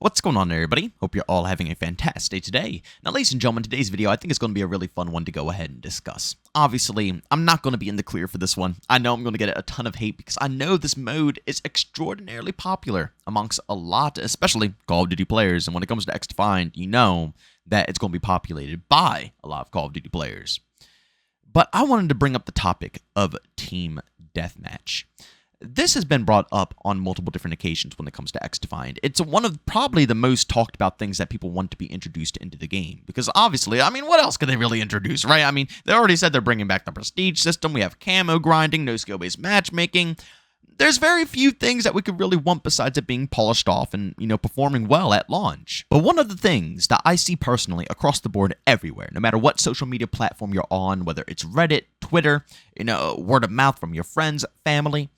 What's going on, everybody? Hope you're all having a fantastic day today. Now, ladies and gentlemen, today's video I think is going to be a really fun one to go ahead and discuss. Obviously, I'm not going to be in the clear for this one. I know I'm going to get a ton of hate because I know this mode is extraordinarily popular amongst a lot, especially Call of Duty players. And when it comes to Xdefiant, you know that it's going to be populated by a lot of Call of Duty players. But I wanted to bring up the topic of Team Deathmatch. This has been brought up on multiple different occasions when it comes to Xdefiant. It's one of probably the most talked about things that people want to be introduced into the game. Because obviously, I mean, what else could they really introduce, right? I mean, they already said they're bringing back the prestige system. We have camo grinding, no skill-based matchmaking. There's very few things that we could really want besides it being polished off and, performing well at launch. But one of the things that I see personally across the board everywhere, no matter what social media platform you're on, whether it's Reddit, Twitter, word of mouth from your friends, family,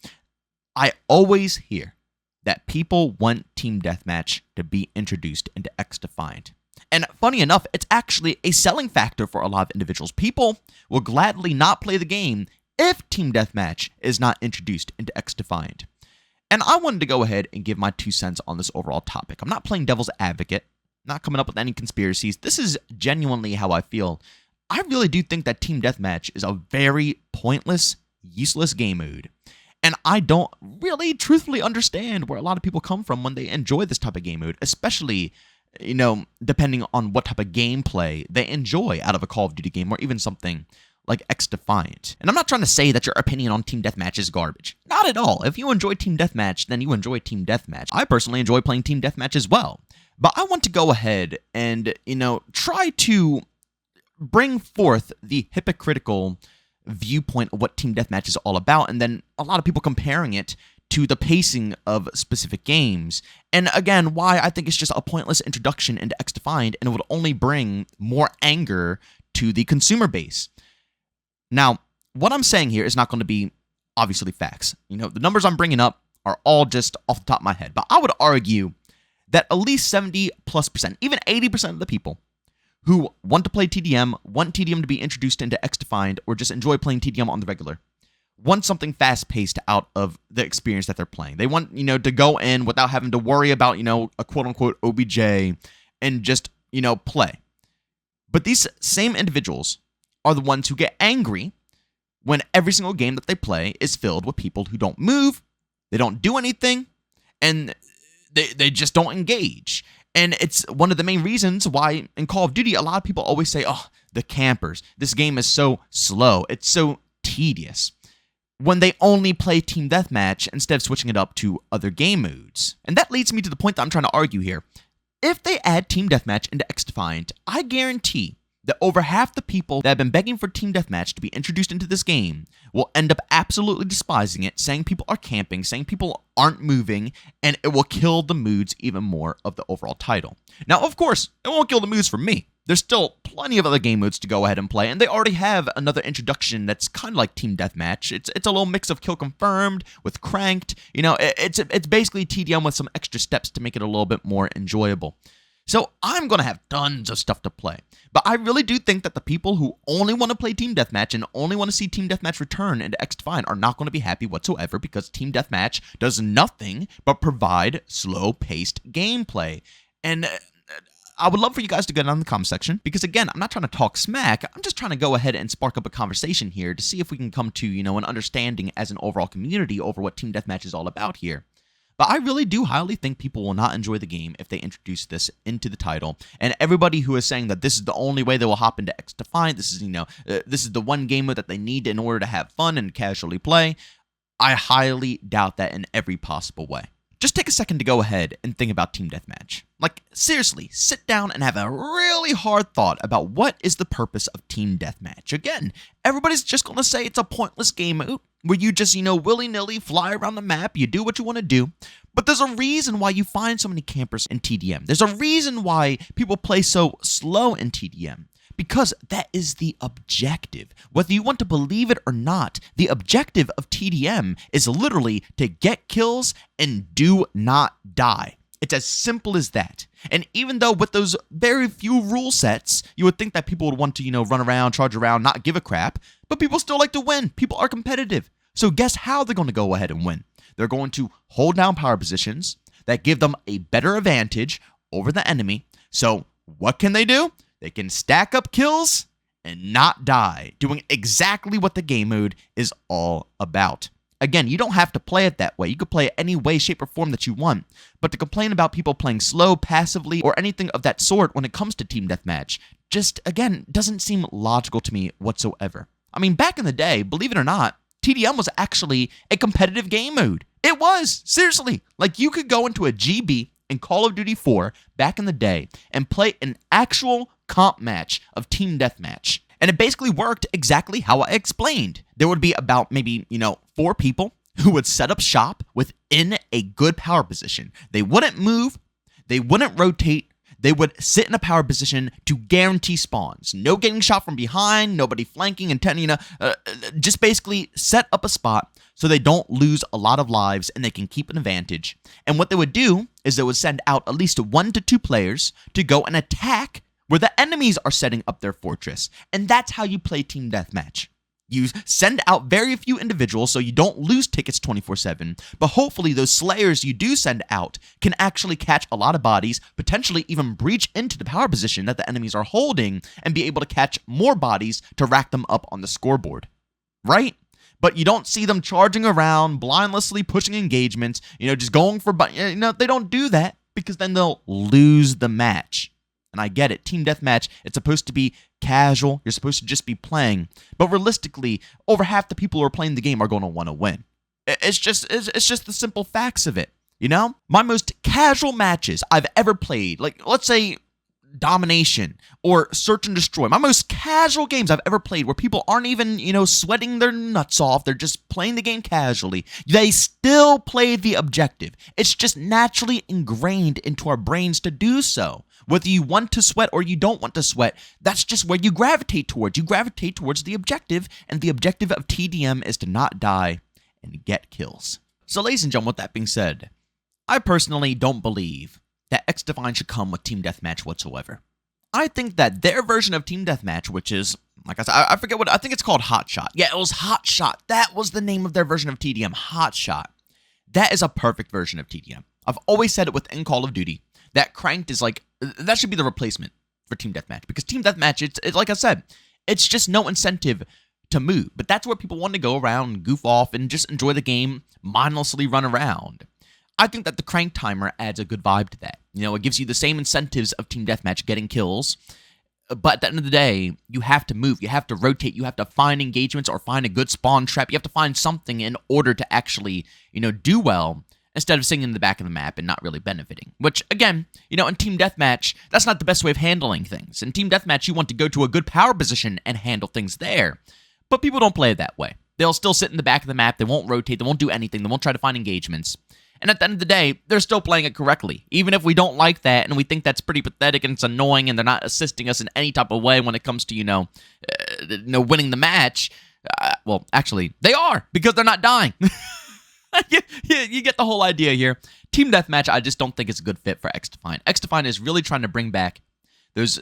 I always hear that people want Team Deathmatch to be introduced into Xdefiant. And funny enough, it's actually a selling factor for a lot of individuals. People will gladly not play the game if Team Deathmatch is not introduced into Xdefiant. And I wanted to go ahead and give my 2 cents on this overall topic. I'm not playing devil's advocate, not coming up with any conspiracies. This is genuinely how I feel. I really do think that Team Deathmatch is a very pointless, useless game mode. And I don't really truthfully understand where a lot of people come from when they enjoy this type of game mode, especially, depending on what type of gameplay they enjoy out of a Call of Duty game or even something like Xdefiant. And I'm not trying to say that your opinion on Team Deathmatch is garbage. Not at all. If you enjoy Team Deathmatch, then you enjoy Team Deathmatch. I personally enjoy playing Team Deathmatch as well. But I want to go ahead and, try to bring forth the hypocritical viewpoint of what Team Deathmatch is all about, and then a lot of people comparing it to the pacing of specific games. And again, why I think it's just a pointless introduction into Xdefiant, and it would only bring more anger to the consumer base. Now, what I'm saying here is not going to be obviously facts. The numbers I'm bringing up are all just off the top of my head, but I would argue that at least 70+%, even 80% of the people who want to play TDM, want TDM to be introduced into Xdefiant, or just enjoy playing TDM on the regular, want something fast-paced out of the experience that they're playing. They want, to go in without having to worry about, a quote-unquote OBJ and just, play. But these same individuals are the ones who get angry when every single game that they play is filled with people who don't move, they don't do anything, and they just don't engage. And it's one of the main reasons why in Call of Duty, a lot of people always say, oh, the campers, this game is so slow, it's so tedious, when they only play Team Deathmatch instead of switching it up to other game modes. And that leads me to the point that I'm trying to argue here. If they add Team Deathmatch into Xdefiant, I guarantee that over half the people that have been begging for Team Deathmatch to be introduced into this game will end up absolutely despising it, saying people are camping, saying people aren't moving, and it will kill the moods even more of the overall title. Now, of course, it won't kill the moods for me. There's still plenty of other game modes to go ahead and play, and they already have another introduction that's kind of like Team Deathmatch. It's a little mix of Kill Confirmed with Cranked. It's basically TDM with some extra steps to make it a little bit more enjoyable. So I'm going to have tons of stuff to play. But I really do think that the people who only want to play Team Deathmatch and only want to see Team Deathmatch return into Xdefiant are not going to be happy whatsoever, because Team Deathmatch does nothing but provide slow-paced gameplay. And I would love for you guys to get down in the comment section, because again, I'm not trying to talk smack. I'm just trying to go ahead and spark up a conversation here to see if we can come to, an understanding as an overall community over what Team Deathmatch is all about here. But I really do highly think people will not enjoy the game if they introduce this into the title. And everybody who is saying that this is the only way they will hop into Xdefiant, this is the one game mode that they need in order to have fun and casually play, I highly doubt that in every possible way. Just take a second to go ahead and think about Team Deathmatch. Like, seriously, sit down and have a really hard thought about what is the purpose of Team Deathmatch. Again, everybody's just going to say it's a pointless game mode where you just, willy-nilly fly around the map, you do what you want to do. But there's a reason why you find so many campers in TDM. There's a reason why people play so slow in TDM. Because that is the objective. Whether you want to believe it or not, the objective of TDM is literally to get kills and do not die. It's as simple as that. And even though with those very few rule sets, you would think that people would want to, run around, charge around, not give a crap, but people still like to win. People are competitive. So guess how they're going to go ahead and win? They're going to hold down power positions. that give them a better advantage over the enemy. So what can they do? They can stack up kills and not die, doing exactly what the game mode is all about. Again, you don't have to play it that way. You could play it any way, shape, or form that you want. But to complain about people playing slow, passively, or anything of that sort when it comes to Team Deathmatch, just, again, doesn't seem logical to me whatsoever. I mean, back in the day, believe it or not, TDM was actually a competitive game mode. It was, seriously. Like, you could go into a GB in Call of Duty 4 back in the day and play an actual comp match of Team Deathmatch. And it basically worked exactly how I explained. There would be about maybe, 4 people who would set up shop within a good power position. They wouldn't move. They wouldn't rotate. They would sit in a power position to guarantee spawns. No getting shot from behind, nobody flanking, and just basically set up a spot so they don't lose a lot of lives and they can keep an advantage. And what they would do is they would send out at least 1 to 2 players to go and attack where the enemies are setting up their fortress. And that's how you play Team Deathmatch. You send out very few individuals so you don't lose tickets 24/7, but hopefully those slayers you do send out can actually catch a lot of bodies, potentially even breach into the power position that the enemies are holding, and be able to catch more bodies to rack them up on the scoreboard. Right? But you don't see them charging around, blindlessly pushing engagements, just going for... they don't do that because then they'll lose the match. And I get it. Team Deathmatch, it's supposed to be casual. You're supposed to just be playing. But realistically, over half the people who are playing the game are going to want to win. It's just the simple facts of it, My most casual matches I've ever played, like, let's say, Domination or Search and Destroy. My most casual games I've ever played where people aren't even, sweating their nuts off. They're just playing the game casually. They still play the objective. It's just naturally ingrained into our brains to do so. Whether you want to sweat or you don't want to sweat, that's just where you gravitate towards. You gravitate towards the objective, and the objective of TDM is to not die and get kills. So, ladies and gentlemen, with that being said, I personally don't believe that Xdefiant should come with Team Deathmatch whatsoever. I think that their version of Team Deathmatch, which is, like I said, I forget I think it's called Hotshot. Yeah, it was Hotshot. That was the name of their version of TDM, Hotshot. That is a perfect version of TDM. I've always said it within Call of Duty. That Cranked is that should be the replacement for Team Deathmatch. Because Team Deathmatch, it's like I said, it's just no incentive to move. But that's where people want to go around, goof off, and just enjoy the game, mindlessly run around. I think that the crank timer adds a good vibe to that. It gives you the same incentives of Team Deathmatch, getting kills. But at the end of the day, you have to move. You have to rotate. You have to find engagements or find a good spawn trap. You have to find something in order to actually, do well, instead of sitting in the back of the map and not really benefiting. Which, again, in Team Deathmatch, that's not the best way of handling things. In Team Deathmatch, you want to go to a good power position and handle things there. But people don't play it that way. They'll still sit in the back of the map. They won't rotate. They won't do anything. They won't try to find engagements. And at the end of the day, they're still playing it correctly. Even if we don't like that and we think that's pretty pathetic and it's annoying and they're not assisting us in any type of way when it comes to, winning the match. Well, actually, they are, because they're not dying. You get the whole idea here. Team Deathmatch, I just don't think it's a good fit for Xdefiant. Xdefiant is really trying to bring back those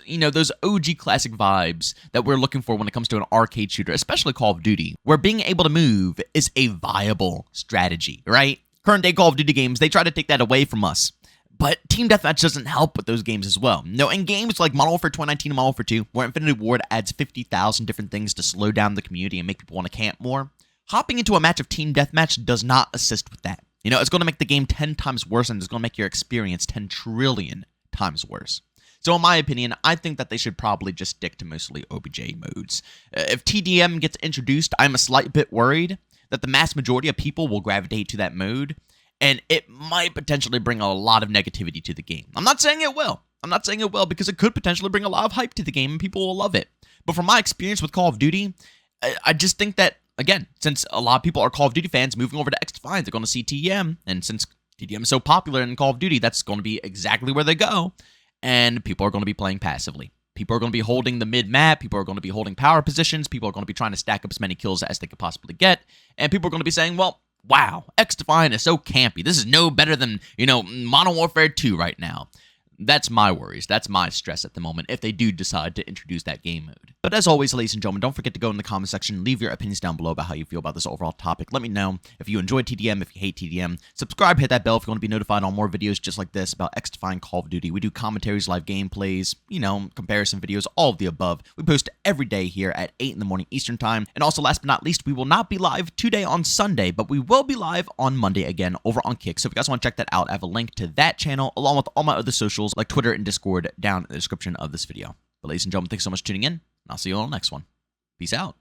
OG classic vibes that we're looking for when it comes to an arcade shooter, especially Call of Duty, where being able to move is a viable strategy, right? Current day Call of Duty games, they try to take that away from us. But Team Deathmatch doesn't help with those games as well. In games like Modern Warfare 2019 and Modern Warfare 2, where Infinity Ward adds 50,000 different things to slow down the community and make people want to camp more, hopping into a match of Team Deathmatch does not assist with that. It's going to make the game 10 times worse, and it's going to make your experience 10 trillion times worse. So in my opinion, I think that they should probably just stick to mostly OBJ modes. If TDM gets introduced, I'm a slight bit worried that the mass majority of people will gravitate to that mode, and it might potentially bring a lot of negativity to the game. I'm not saying it will. Because it could potentially bring a lot of hype to the game, and people will love it. But from my experience with Call of Duty, I just think that, again, since a lot of people are Call of Duty fans moving over to Xdefiant, they're going to see TDM, and since TDM is so popular in Call of Duty, that's going to be exactly where they go, and people are going to be playing passively. People are going to be holding the mid-map, people are going to be holding power positions, people are going to be trying to stack up as many kills as they could possibly get, and people are going to be saying, well, wow, Xdefiant is so campy. This is no better than, Modern Warfare 2 right now. That's my worries. That's my stress at the moment if they do decide to introduce that game mode. But as always, ladies and gentlemen, don't forget to go in the comment section, leave your opinions down below about how you feel about this overall topic. Let me know if you enjoy TDM, if you hate TDM. Subscribe, hit that bell if you want to be notified on more videos just like this about Xdefiant Call of Duty. We do commentaries, live gameplays, comparison videos, all of the above. We post every day here at 8 in the morning Eastern time. And also, last but not least, we will not be live today on Sunday, but we will be live on Monday again over on Kick. So if you guys want to check that out, I have a link to that channel along with all my other socials like Twitter and Discord down in the description of this video. But ladies and gentlemen, thanks so much for tuning in, and I'll see you on the next one. Peace out.